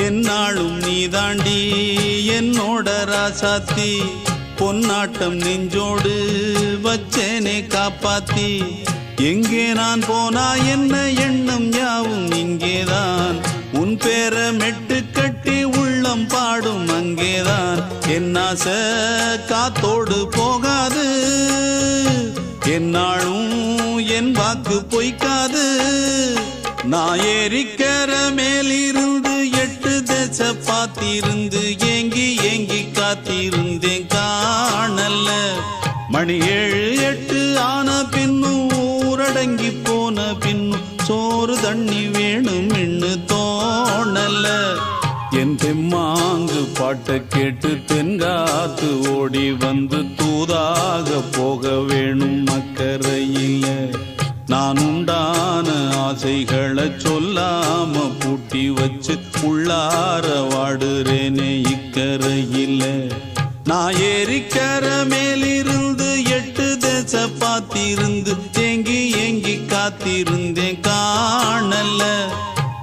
என்னாலும் நீதாண்டி என்னோட ராசாத்தி பொன்னாட்டம் நெஞ்சோடு வச்சேனே காப்பாத்தி எங்கே நான் போனா என்ன எண்ணம் யாவும் இங்கேதான் உன் பேர மெட்டு கட்டி உள்ளம் பாடும் அங்கேதான் என் ஆசை காத்தோடு போகாது என்னாலும் என் வாக்கு பொய்க்காது நான் ஏறிக்கர மேலிருந்து 8 தேச பார்த்திருந்து ஏங்கி ஏங்கி காத்திருந்தேன் காணல்ல மணி 7 8 ஆன பின்னும் ஊரடங்கி போன பின்னும் சோறு தண்ணி வேணும் இன்னு தோணல என் தெம்மாங்கு பாட்டை கேட்டு தென்காத்து ஓடி வந்து தூதாக போக வேணும் அக்கறையில நான் உண்டான ஆசைகளை சொல்லாம பூட்டி வச்சு உள்ளார வாடுறேனே இக்கரையில நான் ஏறிக்கர மேலிருந்து 8 தேச பார்த்திருந்து ஏங்கி ஏங்கி காத்திருந்தேன் காணல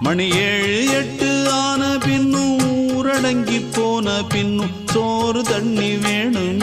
மணி 7 8 ஆன பின்னும் ஊரடங்கி போன பின்னும் சோறு தண்ணி வேணும்